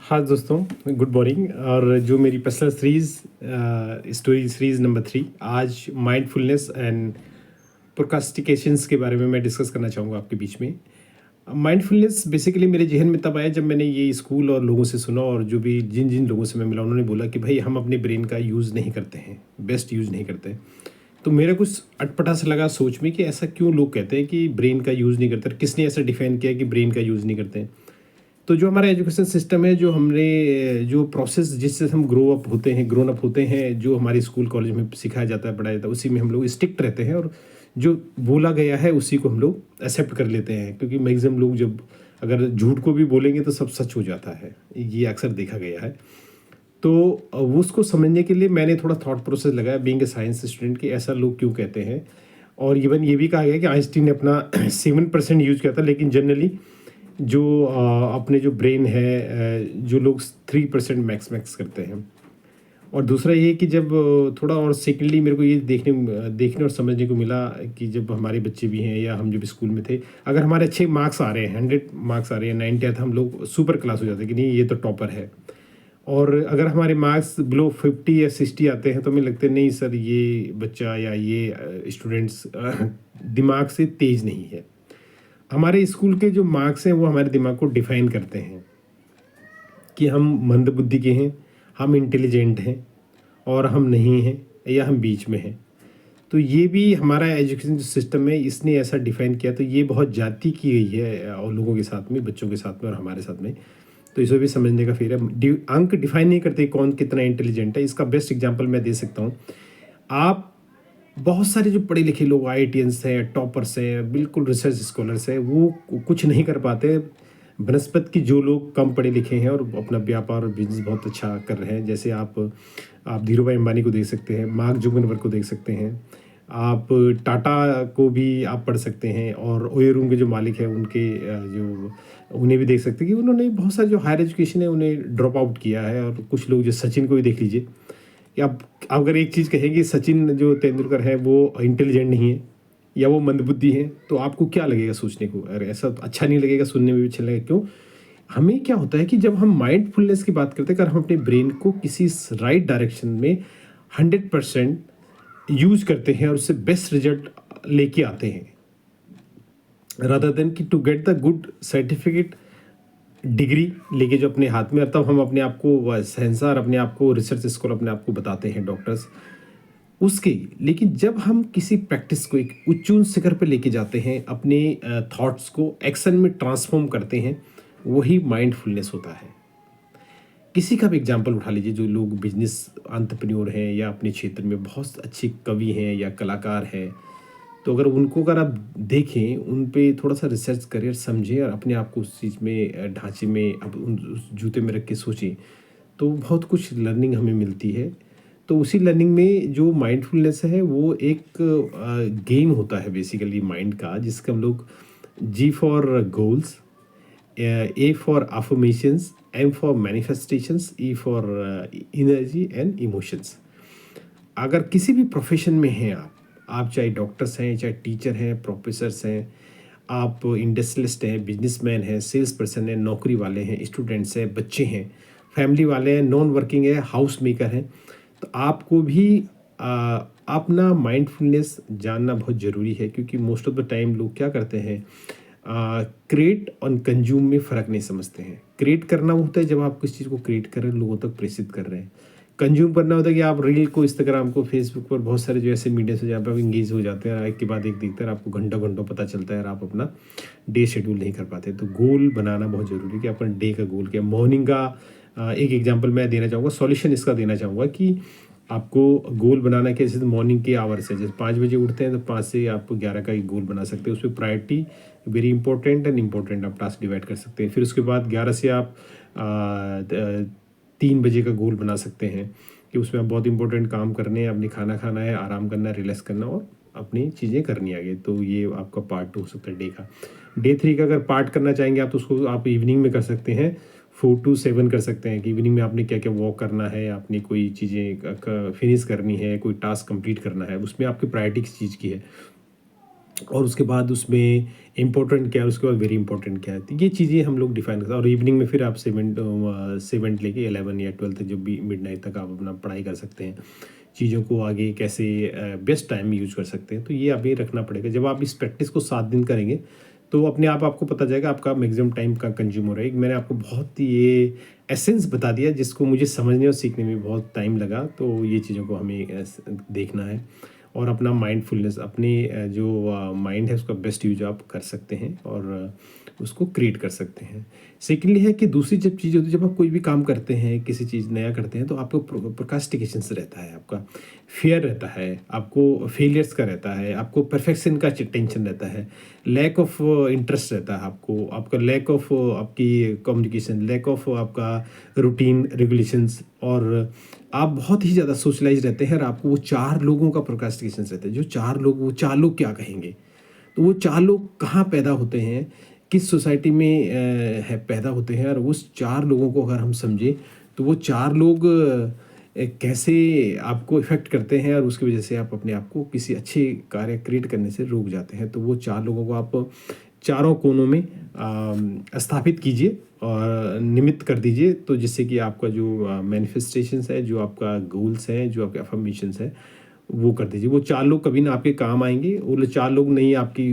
हाँ दोस्तों, good morning. और जो मेरी पर्सनल स्टोरी सीरीज़ नंबर 3, आज माइंडफुलनेस एंड प्रोक्रास्टिकेशंस के बारे में मैं डिस्कस करना चाहूँगा आपके बीच में। माइंडफुलनेस बेसिकली मेरे जहन में तब आया जब मैंने ये स्कूल और लोगों से सुना, और जो भी जिन जिन लोगों से मैं मिला उन्होंने बोला कि भाई हम अपने ब्रेन का यूज़ नहीं करते हैं, बेस्ट यूज़ नहीं करते। तो मेरा कुछ अटपटा सा लगा सोच में कि ऐसा क्यों लोग कहते हैं कि ब्रेन का यूज़ नहीं करते, और किसने ऐसा डिफाइन किया कि ब्रेन का यूज़ नहीं करते हैं। तो जो हमारा एजुकेशन सिस्टम है, जो हमने जो प्रोसेस जिससे हम ग्रोन अप होते हैं, जो हमारे स्कूल कॉलेज में सिखाया जाता है, पढ़ाया जाता है, उसी में हम लोग स्टिक्ट रहते हैं, और जो बोला गया है उसी को हम लोग एक्सेप्ट कर लेते हैं, क्योंकि मैक्सिमम लोग जब अगर झूठ को भी बोलेंगे तो सब सच हो जाता है, ये अक्सर देखा गया है। तो वो उसको समझने के लिए मैंने थोड़ा थॉट प्रोसेस लगाया, बीइंग ए साइंस स्टूडेंट, कि ऐसा लोग क्यों कहते हैं। और इवन ये भी कहा गया कि आइंस्टीन ने अपना 7% यूज किया था, लेकिन जनरली जो अपने जो ब्रेन है, जो लोग 3% मैक्स करते हैं। और दूसरा ये कि जब थोड़ा और सेकेंडली मेरे को ये देखने और समझने को मिला कि जब हमारे बच्चे भी हैं या हम जब स्कूल में थे, अगर हमारे अच्छे मार्क्स आ रहे हैं, 100 मार्क्स आ रहे हैं, 90 आते, हम लोग सुपर क्लास हो जाते हैं कि नहीं ये तो टॉपर है। और अगर हमारे मार्क्स बिलो 50 या 60 आते हैं तो हमें लगता है नहीं सर, ये बच्चा या ये स्टूडेंट्स दिमाग से तेज नहीं है। हमारे स्कूल के जो मार्क्स हैं वो हमारे दिमाग को डिफाइन करते हैं कि हम मंदबुद्धि के हैं, हम इंटेलिजेंट हैं, और हम नहीं हैं, या हम बीच में हैं। तो ये भी हमारा एजुकेशन सिस्टम है, इसने ऐसा डिफाइन किया। तो ये बहुत जाति की गई है और लोगों के साथ में, बच्चों के साथ में और हमारे साथ में। तो इसे भी समझने का फिर है। अंक डिफाइन नहीं करते कौन कितना इंटेलिजेंट है। इसका बेस्ट एग्जांपल मैं दे सकता हूँ। आप बहुत सारे जो पढ़े लिखे लोग आईआईटियंस हैं, टॉपर्स हैं, बिल्कुल रिसर्च स्कॉलर्स हैं, वो कुछ नहीं कर पाते बनस्पत की जो लोग कम पढ़े लिखे हैं और अपना व्यापार और बिजनेस बहुत अच्छा कर रहे हैं। जैसे आप धीरू भाई अंबानी को देख सकते हैं, मार्क जुकरबर्ग को देख सकते हैं, आप टाटा को भी आप पढ़ सकते हैं, और ओयो रूम के जो मालिक हैं उनके जो उन्हें भी देख सकते हैं कि उन्होंने बहुत सारे जो हायर एजुकेशन है उन्हें ड्रॉप आउट किया है। और कुछ लोग जो सचिन को भी देख लीजिए, कि आप अगर एक चीज़ कहेंगे सचिन जो तेंदुलकर है वो इंटेलिजेंट नहीं है या वो मंदबुद्धि है, तो आपको क्या लगेगा सोचने को? अरे ऐसा तो अच्छा नहीं लगेगा, सुनने में भी अच्छा लगेगा। क्यों? हमें क्या होता है कि जब हम माइंडफुलनेस की बात करते हैं, अगर हम अपने ब्रेन को किसी राइट डायरेक्शन में 100% यूज करते हैं और उससे बेस्ट रिजल्ट लेके आते हैं, रादर देन कि to get the good certificate degree लेके जो अपने हाथ में, तब हम अपने आप को शहंशाह, अपने आप को रिसर्च स्कॉलर अपने आप को बताते हैं, डॉक्टर्स उसके। लेकिन जब हम किसी प्रैक्टिस को एक उच्च शिखर पे लेके जाते हैं, अपने थॉट्स को एक्शन में ट्रांसफॉर्म करते हैं, वही माइंडफुलनेस होता है। किसी का भी एग्जांपल उठा लीजिए, जो लोग बिजनेस एंटरप्रेन्योर हैं या अपने क्षेत्र में बहुत अच्छे कवि हैं या कलाकार हैं, तो अगर आप देखें, उन पे थोड़ा सा रिसर्च करें और समझें और अपने आप को उस चीज़ में ढांचे में अब उस जूते में रख के सोचें, तो बहुत कुछ लर्निंग हमें मिलती है। तो उसी लर्निंग में जो माइंडफुलनेस है वो एक गेम होता है बेसिकली माइंड का, जिसका हम लोग G for goals, A for affirmations, M for manifestations, E for energy and emotions. अगर किसी भी प्रोफेशन में हैं आप चाहे डॉक्टर्स हैं, चाहे टीचर हैं, प्रोफेसर्स हैं, आप इंडस्ट्रियलिस्ट हैं, बिजनेसमैन हैं, सेल्स पर्सन हैं, नौकरी वाले हैं, स्टूडेंट्स हैं, बच्चे हैं, फैमिली वाले हैं, नॉन वर्किंग है, हाउस मेकर हैं, तो आपको भी अपना माइंडफुलनेस जानना बहुत ज़रूरी है। क्योंकि मोस्ट ऑफ द टाइम लोग क्या करते हैं, क्रिएट और कंज्यूम में फ़र्क नहीं समझते हैं। क्रिएट करना वो होता है जब आप किसी चीज़ को क्रिएट कर रहे हैं, लोगों तक प्रेषित कर रहे हैं। कंज्यूम करना होता है कि आप रील को, इंस्टाग्राम को, फेसबुक पर बहुत सारे जो ऐसे मीडिया से जहाँ पर आप इंगेज हो जाते हैं, एक के बाद एक देखते हैं, आपको घंटों घंटों पता चलता है और आप अपना डे शेड्यूल नहीं कर पाते। तो गोल बनाना बहुत ज़रूरी है कि अपना डे का गोल क्या। मॉर्निंग का एक एग्जांपल मैं देना चाहूँगा, सॉल्यूशन इसका देना चाहूँगा कि आपको गोल बनाना कैसे। तो मॉर्निंग के आवर्स है, जैसे 5 बजे उठते हैं तो 5 से आप 11 का एक गोल बना सकते हैं। उसमें priority very important and important आप टास्क डिवाइड कर सकते हैं। फिर उसके बाद 11 से आप 3 बजे का गोल बना सकते हैं कि उसमें आप बहुत इंपॉर्टेंट काम करने हैं, अपने खाना खाना है, आराम करना है, रिलैक्स करना और अपनी चीज़ें करनी आगे। तो ये आपका पार्ट 2 हो सकता है डे का। डे 3 का अगर पार्ट करना चाहेंगे आप, तो उसको आप इवनिंग में कर सकते हैं, 4 to 7 कर सकते हैं कि इवनिंग में आपने क्या क्या वॉक करना है, आपने कोई चीज़ें फिनिश करनी है, कोई टास्क कंप्लीट करना है, उसमें आपकी प्रायोरिटी किस चीज़ की है। और उसके बाद उसमें इम्पोर्टेंट क्या है, उसके बाद वेरी इंपॉर्टेंट क्या है, तो ये चीज़ें हम लोग डिफाइन करते हैं। और इवनिंग में फिर आप 7 लेके 11 या 12 तक जब भी मिडनाइट तक आप अपना पढ़ाई कर सकते हैं, चीज़ों को आगे कैसे बेस्ट टाइम में यूज कर सकते हैं, तो ये अभी रखना पड़ेगा। जब आप इस प्रैक्टिस को 7 दिन करेंगे तो अपने आप आपको पता जाएगा आपका मैक्सिमम टाइम का कंज्यूम हो रहा है। मैंने आपको बहुत ये एसेंस बता दिया जिसको मुझे समझने और सीखने में बहुत टाइम लगा, तो ये चीज़ों को हमें देखना है और अपना माइंडफुलनेस, अपने जो माइंड है उसका बेस्ट यूज आप कर सकते हैं और उसको क्रिएट कर सकते हैं। सेकेंडली है कि दूसरी जब चीज़ होती है, जब आप कोई भी काम करते हैं, किसी चीज़ नया करते हैं, तो आपको प्रोक्रास्टिनेशन से रहता है, आपका फियर रहता है, आपको फेलियर्स का रहता है, आपको परफेक्शन का टेंशन रहता है, लैक ऑफ इंटरेस्ट रहता है आपको, आपका लैक ऑफ आपकी कम्युनिकेशन, लैक ऑफ आपका रूटीन रेगुलेशंस, और आप बहुत ही ज़्यादा सोशलाइज रहते हैं और आपको वो 4 लोगों का प्रोक्रास्टिनेशन रहता है। जो 4 लोग, वो 4 लोग क्या कहेंगे? तो वो 4 लोग कहाँ पैदा होते हैं, किस सोसाइटी में है पैदा होते हैं, और उस 4 लोगों को अगर हम समझें तो वो 4 लोग कैसे आपको इफ़ेक्ट करते हैं और उसकी वजह से आप अपने आप को किसी अच्छे कार्य क्रिएट करने से रोक जाते हैं। तो वो 4 लोगों को आप चारों कोनों में स्थापित कीजिए और निमित्त कर दीजिए, तो जिससे कि आपका जो मैनिफेस्टेशंस है, जो आपका गोल्स हैं, जो आपके अफर्मेशंस है, वो कर दीजिए। वो 4 लोग कभी ना आपके काम आएंगे, वो 4 लोग नहीं आपकी